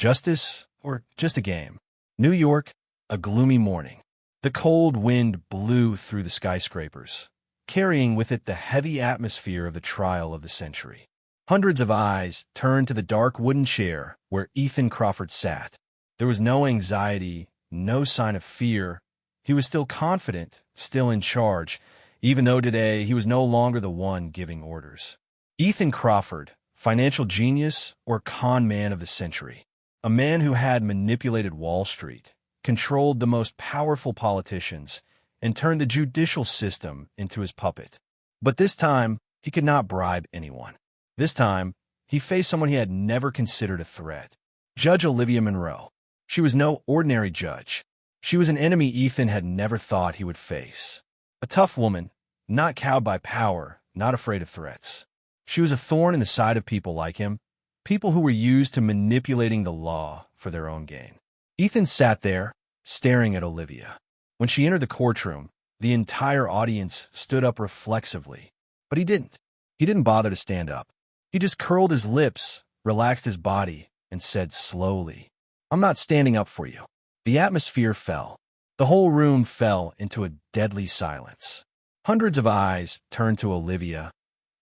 Justice or just a game? New York, a gloomy morning. The cold wind blew through the skyscrapers, carrying with it the heavy atmosphere of the trial of the century. Hundreds of eyes turned to the dark wooden chair where Ethan Crawford sat. There was no anxiety, no sign of fear. He was still confident, still in charge, even though today he was no longer the one giving orders. Ethan Crawford, financial genius or con man of the century. A man who had manipulated Wall Street, controlled the most powerful politicians, and turned the judicial system into his puppet. But this time, he could not bribe anyone. This time, he faced someone he had never considered a threat. Judge Olivia Monroe. She was no ordinary judge. She was an enemy Ethan had never thought he would face. A tough woman, not cowed by power, not afraid of threats. She was a thorn in the side of people like him, people who were used to manipulating the law for their own gain. Ethan sat there, staring at Olivia. When she entered the courtroom, the entire audience stood up reflexively. But he didn't. He didn't bother to stand up. He just curled his lips, relaxed his body, and said slowly, "I'm not standing up for you." The atmosphere fell. The whole room fell into a deadly silence. Hundreds of eyes turned to Olivia,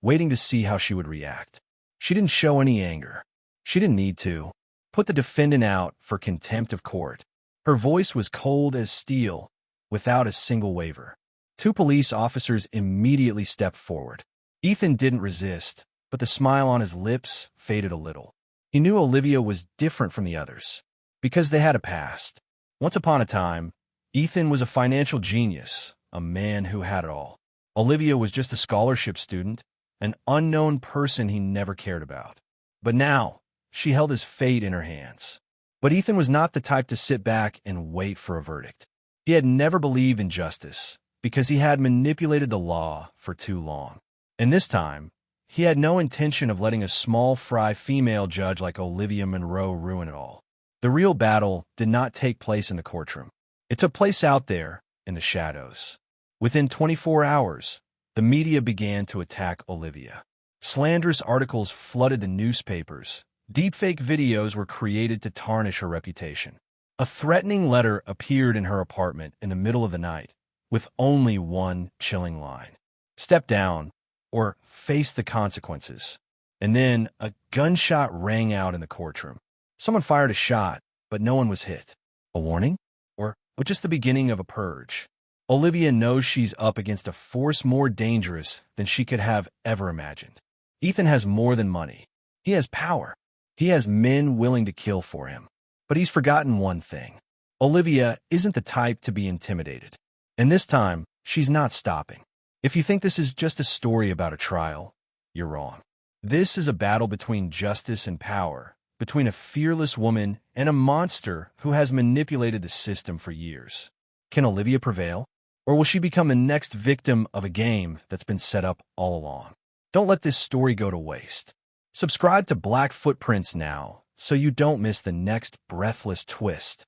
waiting to see how she would react. She didn't show any anger. She didn't need to. Put the defendant out for contempt of court. Her voice was cold as steel, without a single waver. Two police officers immediately stepped forward. Ethan didn't resist, but the smile on his lips faded a little. He knew Olivia was different from the others, because they had a past. Once upon a time, Ethan was a financial genius, a man who had it all. Olivia was just a scholarship student, an unknown person he never cared about. But now, she held his fate in her hands. But Ethan was not the type to sit back and wait for a verdict. He had never believed in justice, because he had manipulated the law for too long. And this time, he had no intention of letting a small fry female judge like Olivia Monroe ruin it all. The real battle did not take place in the courtroom. It took place out there, in the shadows. Within 24 hours, the media began to attack Olivia. Slanderous articles flooded the newspapers. Deepfake videos were created to tarnish her reputation. A threatening letter appeared in her apartment in the middle of the night, with only one chilling line: "Step down, or face the consequences." And then a gunshot rang out in the courtroom. Someone fired a shot, but no one was hit. A warning? Or just the beginning of a purge? Olivia knows she's up against a force more dangerous than she could have ever imagined. Ethan has more than money. He has power. He has men willing to kill for him. But he's forgotten one thing. Olivia isn't the type to be intimidated. And this time, she's not stopping. If you think this is just a story about a trial, you're wrong. This is a battle between justice and power, between a fearless woman and a monster who has manipulated the system for years. Can Olivia prevail? Or will she become the next victim of a game that's been set up all along? Don't let this story go to waste. Subscribe to Black Footprints now so you don't miss the next breathless twist.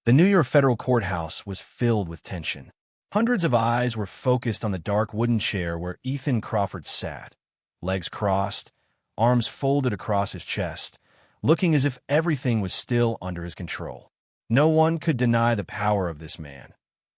The New York federal courthouse was filled with tension. Hundreds of eyes were focused on the dark wooden chair where Ethan Crawford sat, legs crossed, arms folded across his chest, looking as if everything was still under his control. No one could deny the power of this man.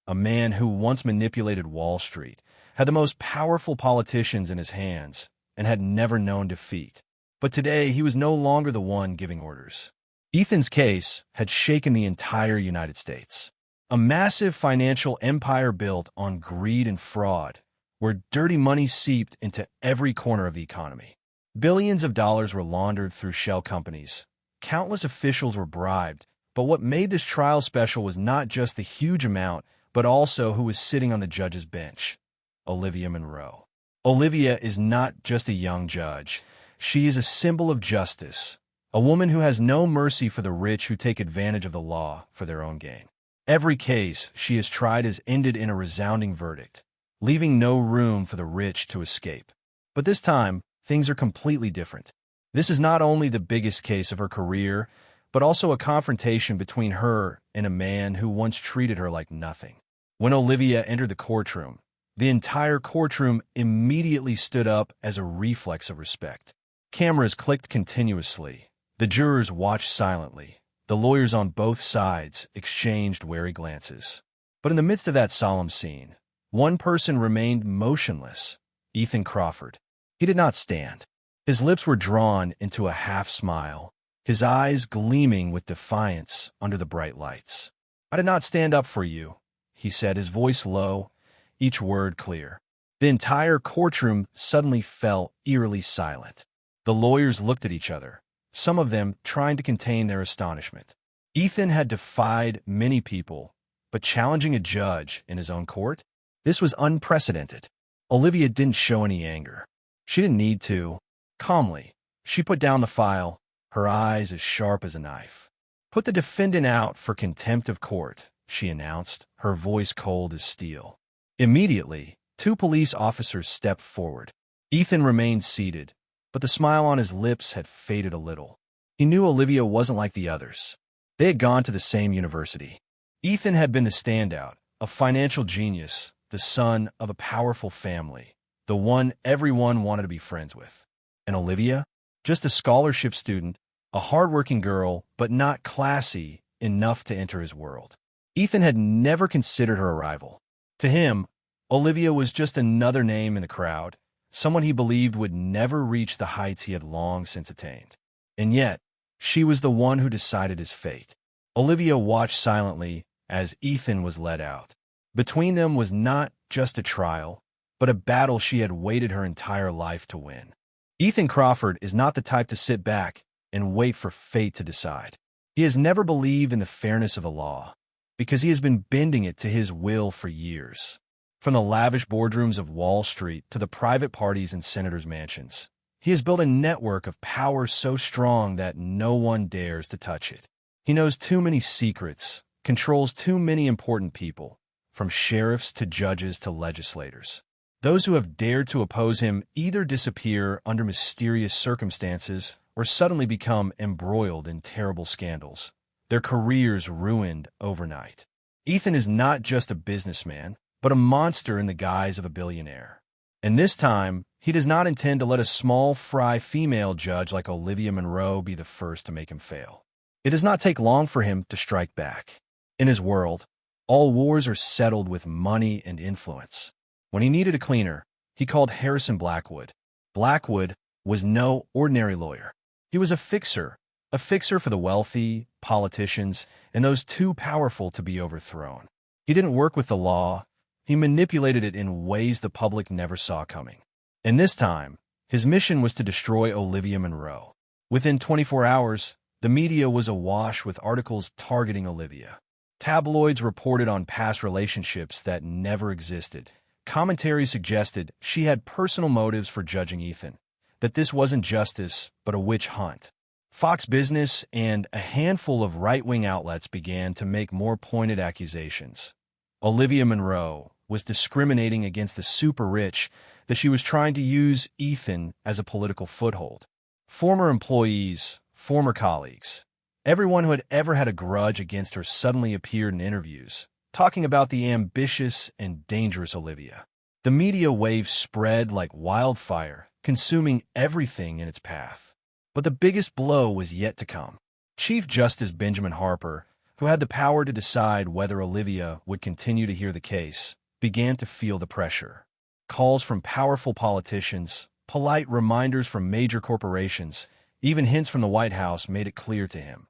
A man who once manipulated Wall Street, had the most powerful politicians in his hands, and had never known defeat. But today, he was no longer the one giving orders. Ethan's case had shaken the entire United States. A massive financial empire built on greed and fraud, where dirty money seeped into every corner of the economy. Billions of dollars were laundered through shell companies. Countless officials were bribed. But what made this trial special was not just the huge amount, but also who was sitting on the judge's bench: Olivia Monroe. Olivia is not just a young judge. She is a symbol of justice, a woman who has no mercy for the rich who take advantage of the law for their own gain. Every case she has tried has ended in a resounding verdict, leaving no room for the rich to escape. But this time, things are completely different. This is not only the biggest case of her career, but also a confrontation between her and a man who once treated her like nothing. When Olivia entered the courtroom, the entire courtroom immediately stood up as a reflex of respect. Cameras clicked continuously. The jurors watched silently, The lawyers on both sides exchanged wary glances. But in the midst of that solemn scene, one person remained motionless: Ethan Crawford. He did not stand. His lips were drawn into a half-smile, his eyes gleaming with defiance under the bright lights. "I did not stand up for you," he said, his voice low, each word clear. The entire courtroom suddenly fell eerily silent. The lawyers looked at each other, some of them trying to contain their astonishment. Ethan had defied many people, but challenging a judge in his own court? This was unprecedented. Olivia didn't show any anger. She didn't need to. Calmly, she put down the file, her eyes as sharp as a knife. "Put the defendant out for contempt of court," she announced, her voice cold as steel. Immediately, 2 police officers stepped forward. Ethan remained seated, but the smile on his lips had faded a little. He knew Olivia wasn't like the others. They had gone to the same university. Ethan had been the standout, a financial genius, the son of a powerful family, the one everyone wanted to be friends with. And Olivia? Just a scholarship student, a hardworking girl, but not classy enough to enter his world. Ethan had never considered her a rival. To him, Olivia was just another name in the crowd, someone he believed would never reach the heights he had long since attained. And yet, she was the one who decided his fate. Olivia watched silently as Ethan was led out. Between them was not just a trial, but a battle she had waited her entire life to win. Ethan Crawford is not the type to sit back and wait for fate to decide. He has never believed in the fairness of the law, because he has been bending it to his will for years. From the lavish boardrooms of Wall Street to the private parties in senators' mansions, he has built a network of power so strong that no one dares to touch it. He knows too many secrets, controls too many important people, from sheriffs to judges to legislators. Those who have dared to oppose him either disappear under mysterious circumstances or suddenly become embroiled in terrible scandals, their careers ruined overnight. Ethan is not just a businessman, but a monster in the guise of a billionaire. And this time, he does not intend to let a small fry female judge like Olivia Monroe be the first to make him fail. It does not take long for him to strike back. In his world, all wars are settled with money and influence. When he needed a cleaner, he called Harrison Blackwood. Blackwood was no ordinary lawyer. He was a fixer for the wealthy, politicians, and those too powerful to be overthrown. He didn't work with the law. He manipulated it in ways the public never saw coming. And this time, his mission was to destroy Olivia Monroe. Within 24 hours, the media was awash with articles targeting Olivia. Tabloids reported on past relationships that never existed. Commentary suggested she had personal motives for judging Ethan, that this wasn't justice, but a witch hunt. Fox Business and a handful of right-wing outlets began to make more pointed accusations. Olivia Monroe was discriminating against the super-rich, that she was trying to use Ethan as a political foothold. Former employees, former colleagues, everyone who had ever had a grudge against her suddenly appeared in interviews, talking about the ambitious and dangerous Olivia. The media wave spread like wildfire, consuming everything in its path. But the biggest blow was yet to come. Chief Justice Benjamin Harper, who had the power to decide whether Olivia would continue to hear the case, began to feel the pressure. Calls from powerful politicians, polite reminders from major corporations, even hints from the White House made it clear to him.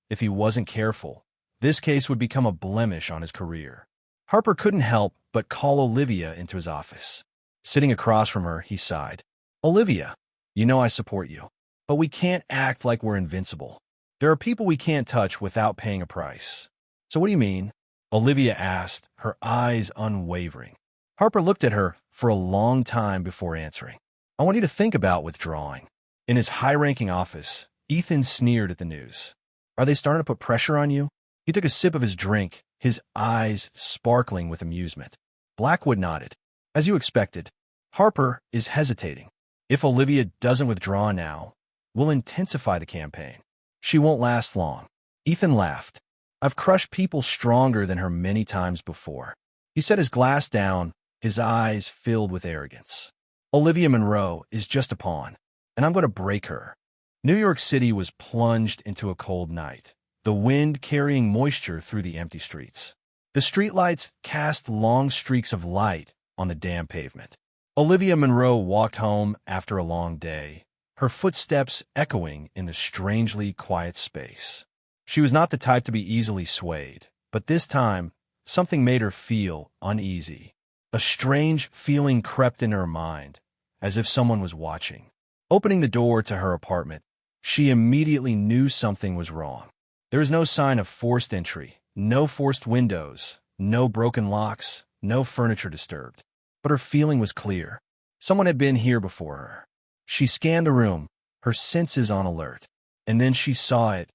If he wasn't careful, this case would become a blemish on his career. Harper couldn't help but call Olivia into his office. Sitting across from her, he sighed. "Olivia, you know I support you, but we can't act like we're invincible. There are people we can't touch without paying a price." "So what do you mean?" Olivia asked, her eyes unwavering. Harper looked at her for a long time before answering. "I want you to think about withdrawing." In his high-ranking office, Ethan sneered at the news. "Are they starting to put pressure on you?" He took a sip of his drink, his eyes sparkling with amusement. Blackwood nodded. "As you expected, Harper is hesitating. If Olivia doesn't withdraw now, we'll intensify the campaign. She won't last long." Ethan laughed. "I've crushed people stronger than her many times before." He set his glass down, his eyes filled with arrogance. "Olivia Monroe is just a pawn, and I'm going to break her." New York City was plunged into a cold night. the wind carrying moisture through the empty streets. The streetlights cast long streaks of light on the damp pavement. Olivia Monroe walked home after a long day, her footsteps echoing in the strangely quiet space. She was not the type to be easily swayed, but this time, something made her feel uneasy. A strange feeling crept in her mind, as if someone was watching. Opening the door to her apartment, she immediately knew something was wrong. There was no sign of forced entry, no forced windows, no broken locks, no furniture disturbed. But her feeling was clear. Someone had been here before her. She scanned the room, her senses on alert, and then she saw it,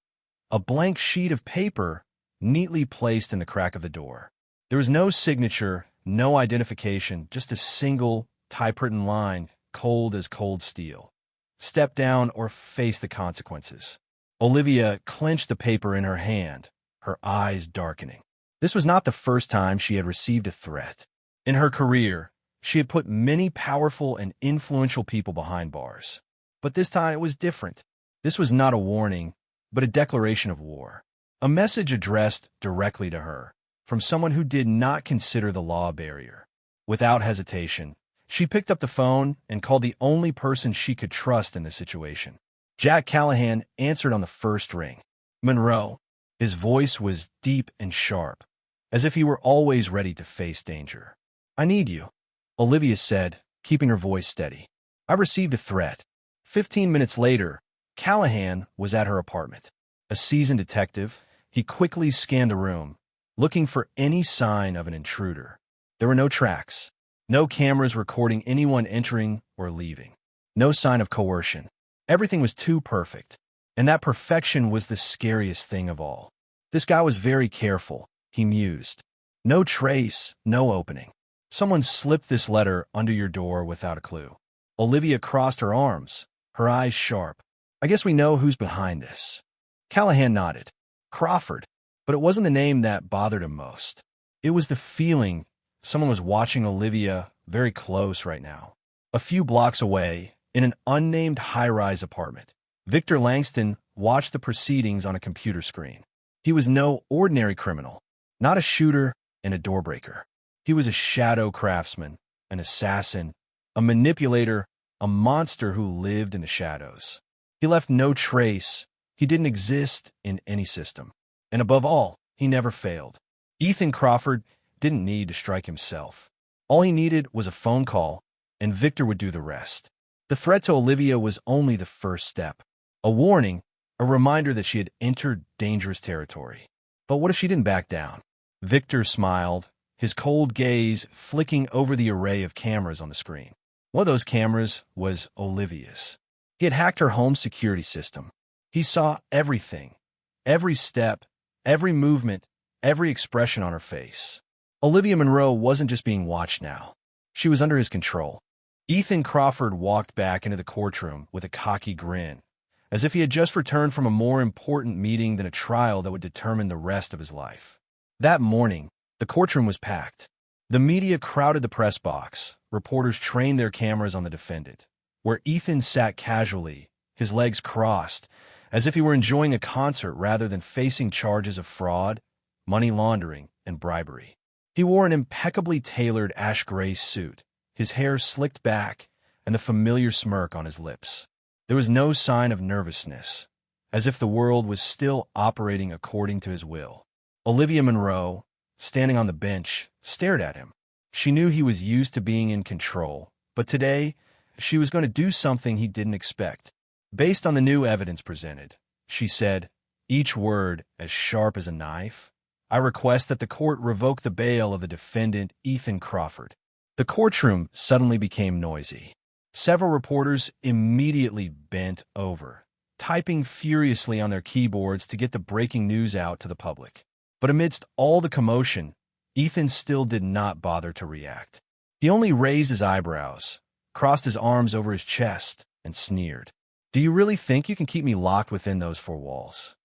a blank sheet of paper neatly placed in the crack of the door. There was no signature, no identification, just a single typewritten line, cold as cold steel. Step down or face the consequences. Olivia clenched the paper in her hand, her eyes darkening. This was not the first time she had received a threat. In her career, she had put many powerful and influential people behind bars. But this time it was different. This was not a warning, but a declaration of war. A message addressed directly to her, from someone who did not consider the law a barrier. Without hesitation, she picked up the phone and called the only person she could trust in the situation. Jack Callahan answered on the first ring. Monroe. His voice was deep and sharp, as if he were always ready to face danger. I need you, Olivia said, keeping her voice steady. I received a threat. 15 minutes later, Callahan was at her apartment. A seasoned detective, he quickly scanned the room, looking for any sign of an intruder. There were no tracks, no cameras recording anyone entering or leaving, no sign of coercion. Everything was too perfect, and that perfection was the scariest thing of all. This guy was very careful, he mused. No trace, no opening. Someone slipped this letter under your door without a clue. Olivia crossed her arms, her eyes sharp. I guess we know who's behind this. Callahan nodded. Crawford. But it wasn't the name that bothered him most. It was the feeling someone was watching Olivia very close right now. A few blocks away, in an unnamed high-rise apartment, Victor Langston watched the proceedings on a computer screen. He was no ordinary criminal, not a shooter and a doorbreaker. He was a shadow craftsman, an assassin, a manipulator, a monster who lived in the shadows. He left no trace. He didn't exist in any system. And above all, he never failed. Ethan Crawford didn't need to strike himself. All he needed was a phone call, and Victor would do the rest. The threat to Olivia was only the first step. A warning, a reminder that she had entered dangerous territory. But what if she didn't back down? Victor smiled, his cold gaze flicking over the array of cameras on the screen. One of those cameras was Olivia's. He had hacked her home security system. He saw everything, every step, every movement, every expression on her face. Olivia Monroe wasn't just being watched now. She was under his control. Ethan Crawford walked back into the courtroom with a cocky grin, as if he had just returned from a more important meeting than a trial that would determine the rest of his life. That morning, the courtroom was packed. The media crowded the press box. Reporters trained their cameras on the defendant, where Ethan sat casually, his legs crossed, as if he were enjoying a concert rather than facing charges of fraud, money laundering, and bribery. He wore an impeccably tailored ash gray suit, his hair slicked back, and the familiar smirk on his lips. There was no sign of nervousness, as if the world was still operating according to his will. Olivia Monroe, standing on the bench, stared at him. She knew he was used to being in control, but today, she was going to do something he didn't expect. Based on the new evidence presented, she said, each word as sharp as a knife, I request that the court revoke the bail of the defendant, Ethan Crawford. The courtroom suddenly became noisy. Several reporters immediately bent over, typing furiously on their keyboards to get the breaking news out to the public. But amidst all the commotion, Ethan still did not bother to react. He only raised his eyebrows, crossed his arms over his chest, and sneered. Do you really think you can keep me locked within those four walls?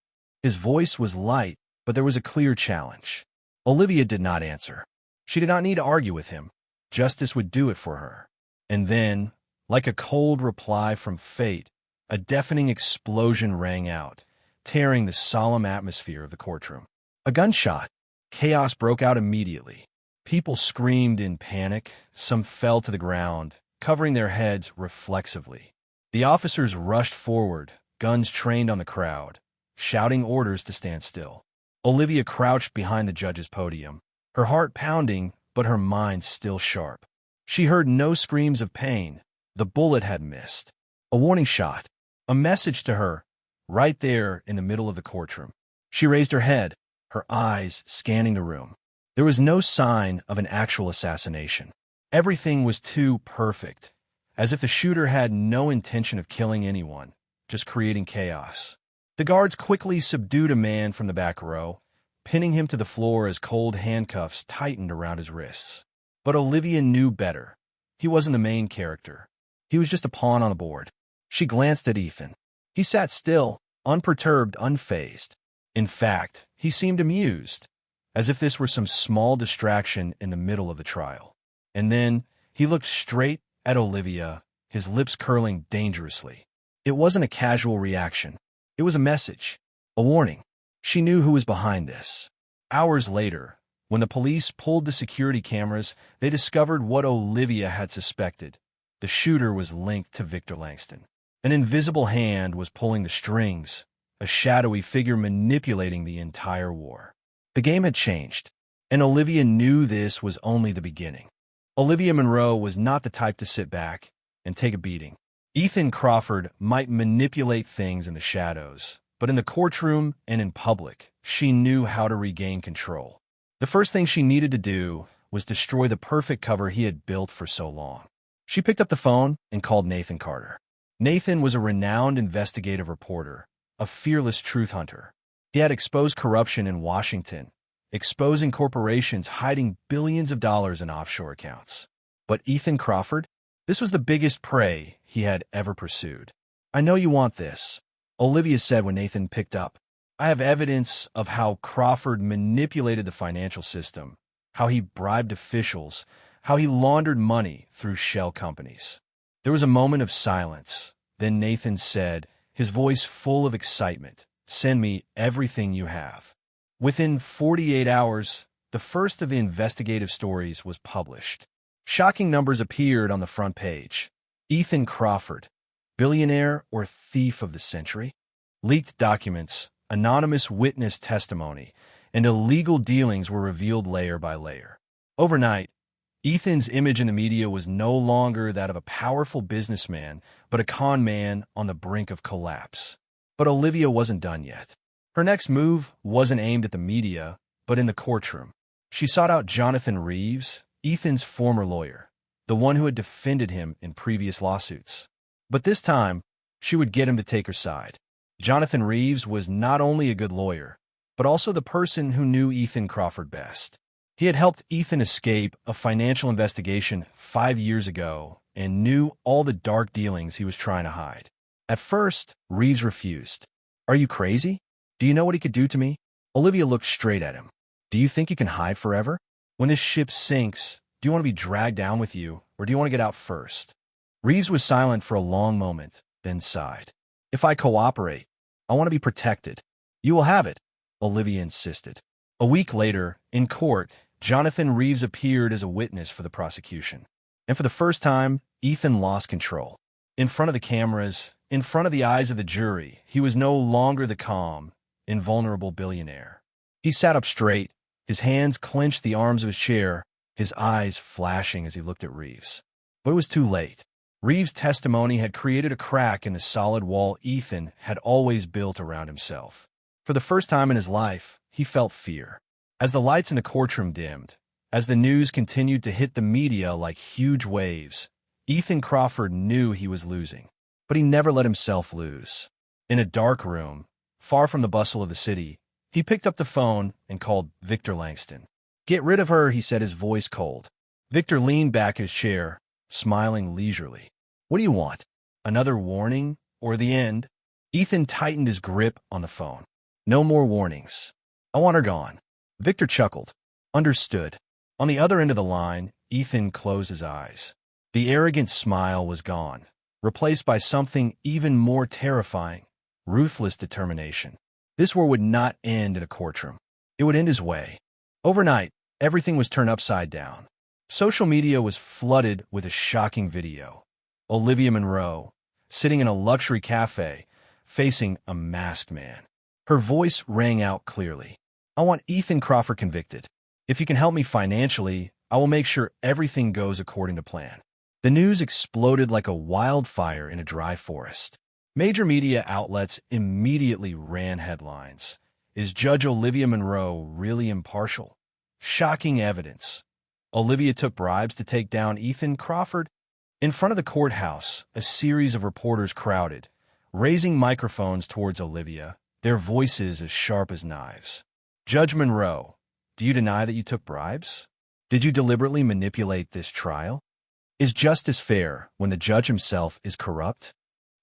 His voice was light, but there was a clear challenge. Olivia did not answer. She did not need to argue with him. Justice would do it for her. And then, like a cold reply from fate, a deafening explosion rang out, tearing the solemn atmosphere of the courtroom. A gunshot. Chaos broke out immediately. People screamed in panic. Some fell to the ground, covering their heads reflexively. The officers rushed forward, guns trained on the crowd, shouting orders to stand still. Olivia crouched behind the judge's podium, her heart pounding, but her mind still sharp. She heard no screams of pain. The bullet had missed. A warning shot. A message to her, right there in the middle of the courtroom. She raised her head, her eyes scanning the room. There was no sign of an actual assassination. Everything was too perfect, as if the shooter had no intention of killing anyone, just creating chaos. The guards quickly subdued a man from the back row, pinning him to the floor as cold handcuffs tightened around his wrists. But Olivia knew better. He wasn't the main character. He was just a pawn on the board. She glanced at Ethan. He sat still, unperturbed, unfazed. In fact, he seemed amused, as if this were some small distraction in the middle of the trial. And then he looked straight at Olivia, his lips curling dangerously. It wasn't a casual reaction. It was a message, a warning. She knew who was behind this. Hours later, when the police pulled the security cameras, they discovered what Olivia had suspected. The shooter was linked to Victor Langston. An invisible hand was pulling the strings, a shadowy figure manipulating the entire war. The game had changed, and Olivia knew this was only the beginning. Olivia Monroe was not the type to sit back and take a beating. Ethan Crawford might manipulate things in the shadows, but in the courtroom and in public, she knew how to regain control. The first thing she needed to do was destroy the perfect cover he had built for so long. She picked up the phone and called Nathan Carter. Nathan was a renowned investigative reporter, a fearless truth hunter. He had exposed corruption in Washington, exposing corporations hiding billions of dollars in offshore accounts. But Ethan Crawford? This was the biggest prey he had ever pursued. "I know you want this," Olivia said when Nathan picked up. "I have evidence of how Crawford manipulated the financial system, how he bribed officials, how he laundered money through shell companies." There was a moment of silence. Then Nathan said, his voice full of excitement, "Send me everything you have." Within 48 hours, the first of the investigative stories was published. Shocking numbers appeared on the front page. Ethan Crawford, billionaire or thief of the century? Leaked documents, anonymous witness testimony, and illegal dealings were revealed layer by layer. Overnight, Ethan's image in the media was no longer that of a powerful businessman, but a con man on the brink of collapse. But Olivia wasn't done yet. Her next move wasn't aimed at the media, but in the courtroom. She sought out Jonathan Reeves, Ethan's former lawyer, the one who had defended him in previous lawsuits. But this time, she would get him to take her side. Jonathan Reeves was not only a good lawyer, but also the person who knew Ethan Crawford best. He had helped Ethan escape a financial investigation 5 years ago and knew all the dark dealings he was trying to hide. At first, Reeves refused. "Are you crazy? Do you know what he could do to me?" Olivia looked straight at him. "Do you think you can hide forever? When this ship sinks, do you want to be dragged down with you, or do you want to get out first?" Reeves was silent for a long moment, then sighed. "If I cooperate, I want to be protected." "You will have it," Olivia insisted. A week later, in court, Jonathan Reeves appeared as a witness for the prosecution. And for the first time, Ethan lost control. In front of the cameras, in front of the eyes of the jury, he was no longer the calm, invulnerable billionaire. He sat up straight, his hands clenched the arms of his chair, his eyes flashing as he looked at Reeves. But it was too late. Reeves' testimony had created a crack in the solid wall Ethan had always built around himself. For the first time in his life, he felt fear. As the lights in the courtroom dimmed, as the news continued to hit the media like huge waves, Ethan Crawford knew he was losing. But he never let himself lose. In a dark room, far from the bustle of the city, he picked up the phone and called Victor Langston. "Get rid of her," he said, his voice cold. Victor leaned back in his chair, smiling leisurely. "What do you want? Another warning or the end?" Ethan tightened his grip on the phone. "No more warnings. I want her gone." Victor chuckled. "Understood." On the other end of the line, Ethan closed his eyes. The arrogant smile was gone, replaced by something even more terrifying, ruthless determination. This war would not end in a courtroom. It would end his way. Overnight, everything was turned upside down. Social media was flooded with a shocking video. Olivia Monroe, sitting in a luxury cafe, facing a masked man. Her voice rang out clearly. "I want Ethan Crawford convicted. If you can help me financially, I will make sure everything goes according to plan." The news exploded like a wildfire in a dry forest. Major media outlets immediately ran headlines. "Is Judge Olivia Monroe really impartial? Shocking evidence. Olivia took bribes to take down Ethan Crawford." In front of the courthouse, a series of reporters crowded, raising microphones towards Olivia, their voices as sharp as knives. "Judge Monroe, do you deny that you took bribes? Did you deliberately manipulate this trial? Is justice fair when the judge himself is corrupt?"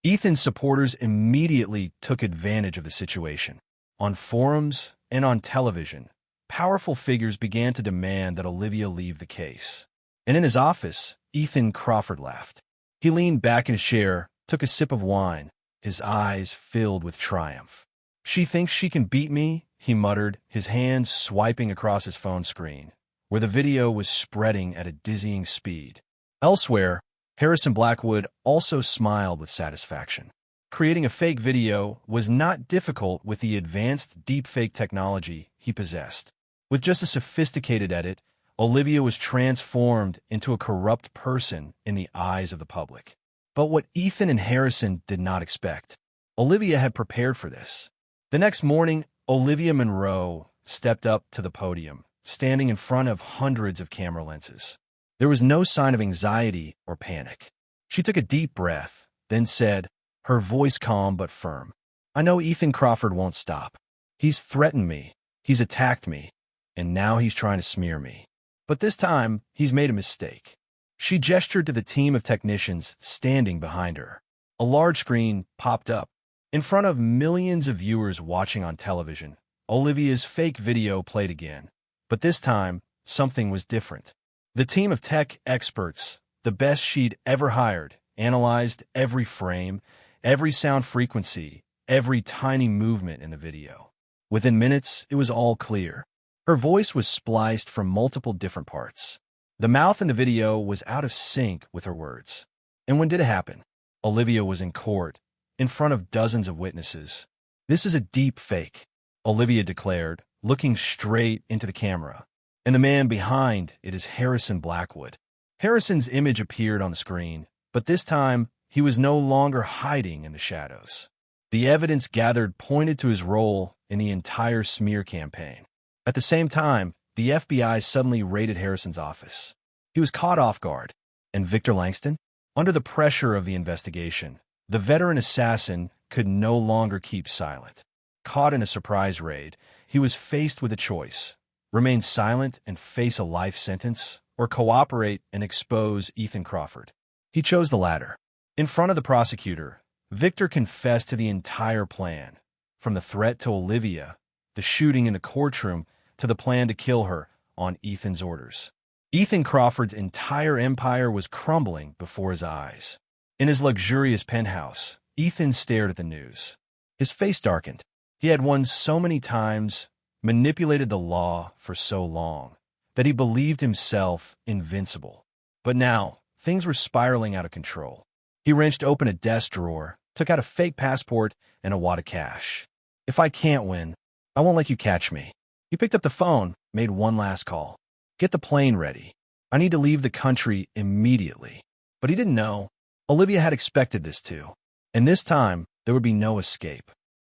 Ethan's supporters immediately took advantage of the situation. On forums and on television, powerful figures began to demand that Olivia leave the case. And in his office, Ethan Crawford laughed. He leaned back in his chair, took a sip of wine, his eyes filled with triumph. "She thinks she can beat me," he muttered, his hands swiping across his phone screen, where the video was spreading at a dizzying speed. Elsewhere, Harrison Blackwood also smiled with satisfaction. Creating a fake video was not difficult with the advanced deepfake technology he possessed. With just a sophisticated edit, Olivia was transformed into a corrupt person in the eyes of the public. But what Ethan and Harrison did not expect, Olivia had prepared for this. The next morning, Olivia Monroe stepped up to the podium, standing in front of hundreds of camera lenses. There was no sign of anxiety or panic. She took a deep breath, then said, her voice calm but firm, "I know Ethan Crawford won't stop. He's threatened me, he's attacked me, and now he's trying to smear me. But this time, he's made a mistake." She gestured to the team of technicians standing behind her. A large screen popped up. In front of millions of viewers watching on television, Olivia's fake video played again. But this time, something was different. The team of tech experts, the best she'd ever hired, analyzed every frame, every sound frequency, every tiny movement in the video. Within minutes, it was all clear. Her voice was spliced from multiple different parts. The mouth in the video was out of sync with her words. And when did it happen? Olivia was in court, in front of dozens of witnesses. "This is a deep fake," Olivia declared, looking straight into the camera. And the man behind it is Harrison Blackwood. Harrison's image appeared on the screen, but this time he was no longer hiding in the shadows. The evidence gathered pointed to his role in the entire smear campaign. At the same time, the FBI suddenly raided Harrison's office. He was caught off guard. And Victor Langston? Under the pressure of the investigation, the veteran assassin could no longer keep silent. Caught in a surprise raid, he was faced with a choice: remain silent and face a life sentence, or cooperate and expose Ethan Crawford. He chose the latter. In front of the prosecutor, Victor confessed to the entire plan, from the threat to Olivia, the shooting in the courtroom, to the plan to kill her on Ethan's orders. Ethan Crawford's entire empire was crumbling before his eyes. In his luxurious penthouse, Ethan stared at the news. His face darkened. He had won so many times, manipulated the law for so long, that he believed himself invincible. But now, things were spiraling out of control. He wrenched open a desk drawer, took out a fake passport and a wad of cash. "If I can't win, I won't let you catch me." He picked up the phone, made one last call. "Get the plane ready. I need to leave the country immediately." But he didn't know. Olivia had expected this too. And this time, there would be no escape.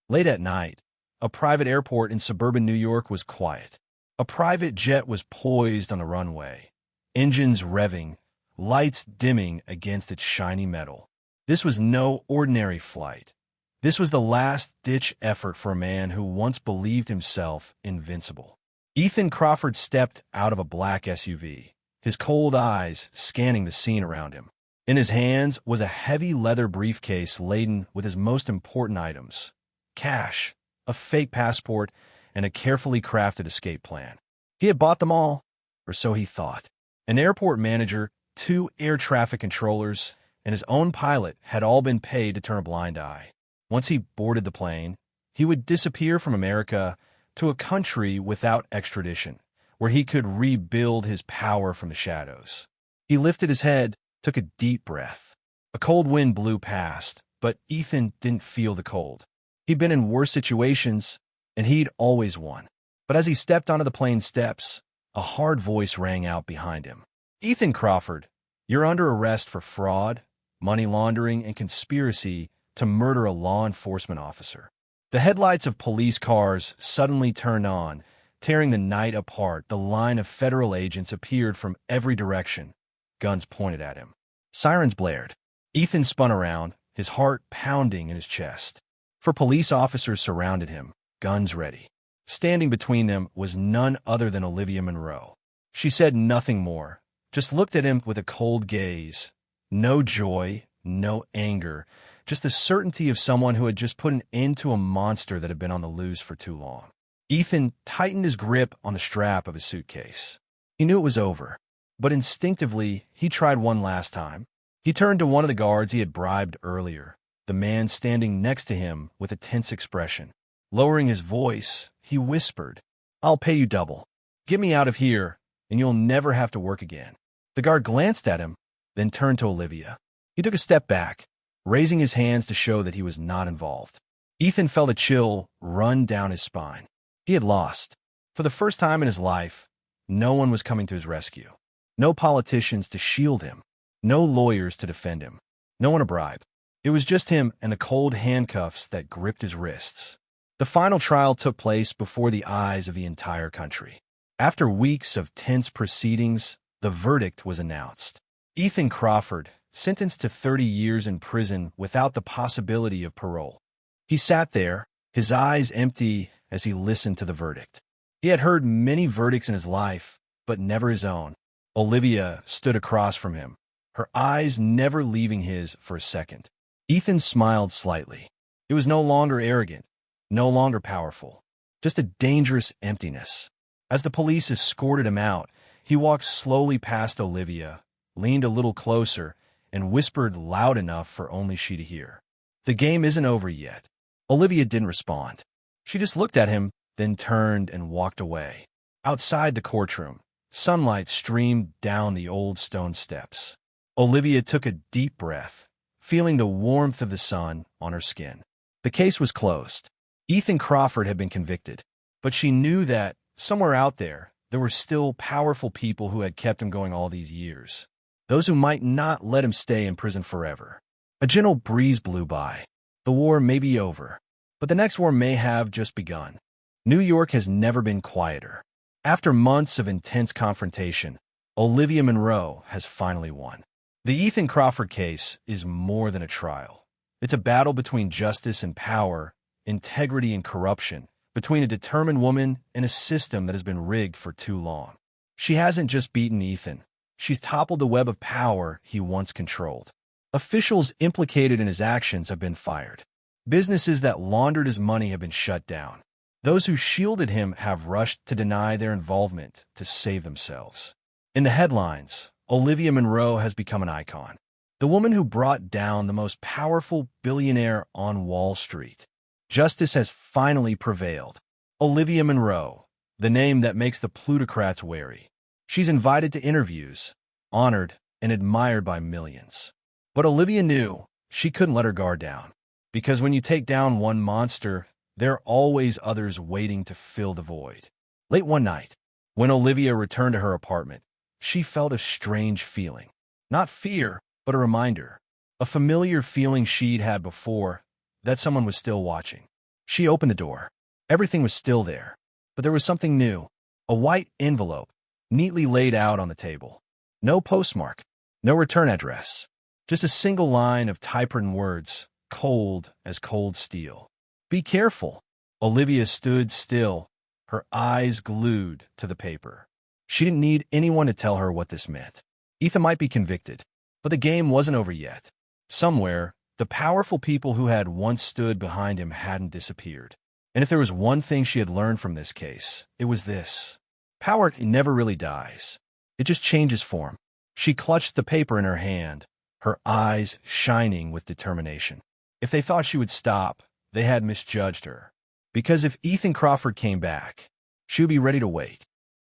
Late at night, a private airport in suburban New York was quiet. A private jet was poised on the runway, engines revving, lights dimming against its shiny metal. This was no ordinary flight. This was the last-ditch effort for a man who once believed himself invincible. Ethan Crawford stepped out of a black SUV, his cold eyes scanning the scene around him. In his hands was a heavy leather briefcase laden with his most important items: cash, a fake passport, and a carefully crafted escape plan. He had bought them all, or so he thought. An airport manager, 2 air traffic controllers, and his own pilot had all been paid to turn a blind eye. Once he boarded the plane, he would disappear from America to a country without extradition, where he could rebuild his power from the shadows. He lifted his head, took a deep breath. A cold wind blew past, but Ethan didn't feel the cold. He'd been in worse situations, and he'd always won. But as he stepped onto the plane steps, a hard voice rang out behind him. "Ethan Crawford, you're under arrest for fraud, money laundering, and conspiracy to murder a law enforcement officer." The headlights of police cars suddenly turned on, tearing the night apart. The line of federal agents appeared from every direction, guns pointed at him. Sirens blared. Ethan spun around, his heart pounding in his chest. Four police officers surrounded him, guns ready. Standing between them was none other than Olivia Monroe. She said nothing more, just looked at him with a cold gaze. No joy, no anger, just the certainty of someone who had just put an end to a monster that had been on the loose for too long. Ethan tightened his grip on the strap of his suitcase. He knew it was over, but instinctively, he tried one last time. He turned to one of the guards he had bribed earlier, the man standing next to him with a tense expression. Lowering his voice, he whispered, "I'll pay you double. Get me out of here, and you'll never have to work again." The guard glanced at him, then turned to Olivia. He took a step back, raising his hands to show that he was not involved. Ethan felt a chill run down his spine. He had lost. For the first time in his life, no one was coming to his rescue. No politicians to shield him. No lawyers to defend him. No one to bribe. It was just him and the cold handcuffs that gripped his wrists. The final trial took place before the eyes of the entire country. After weeks of tense proceedings, the verdict was announced. Ethan Crawford, sentenced to 30 years in prison without the possibility of parole. He sat there, his eyes empty as he listened to the verdict. He had heard many verdicts in his life, but never his own. Olivia stood across from him, her eyes never leaving his for a second. Ethan smiled slightly. It was no longer arrogant, no longer powerful, just a dangerous emptiness. As the police escorted him out, he walked slowly past Olivia, leaned a little closer, and whispered loud enough for only she to hear. "The game isn't over yet." Olivia didn't respond. She just looked at him, then turned and walked away. Outside the courtroom, sunlight streamed down the old stone steps. Olivia took a deep breath, feeling the warmth of the sun on her skin. The case was closed. Ethan Crawford had been convicted, but she knew that, somewhere out there, there were still powerful people who had kept him going all these years. Those who might not let him stay in prison forever. A gentle breeze blew by. The war may be over, but the next war may have just begun. New York has never been quieter. After months of intense confrontation, Olivia Monroe has finally won. The Ethan Crawford case is more than a trial. It's a battle between justice and power, integrity and corruption, between a determined woman and a system that has been rigged for too long. She hasn't just beaten Ethan. She's toppled the web of power he once controlled. Officials implicated in his actions have been fired. Businesses that laundered his money have been shut down. Those who shielded him have rushed to deny their involvement to save themselves. In the headlines, Olivia Monroe has become an icon. The woman who brought down the most powerful billionaire on Wall Street. Justice has finally prevailed. Olivia Monroe, the name that makes the plutocrats wary. She's invited to interviews, honored and admired by millions. But Olivia knew she couldn't let her guard down. Because when you take down one monster, there are always others waiting to fill the void. Late one night, when Olivia returned to her apartment, she felt a strange feeling. Not fear, but a reminder. A familiar feeling she'd had before, that someone was still watching. She opened the door. Everything was still there, but there was something new. A white envelope, neatly laid out on the table. No postmark, no return address. Just a single line of typewritten words, cold as cold steel. "Be careful." Olivia stood still, her eyes glued to the paper. She didn't need anyone to tell her what this meant. Ethan might be convicted, but the game wasn't over yet. Somewhere, the powerful people who had once stood behind him hadn't disappeared. And if there was one thing she had learned from this case, it was this. Power never really dies. It just changes form. She clutched the paper in her hand, her eyes shining with determination. If they thought she would stop, they had misjudged her. Because if Ethan Crawford came back, she would be ready to wait.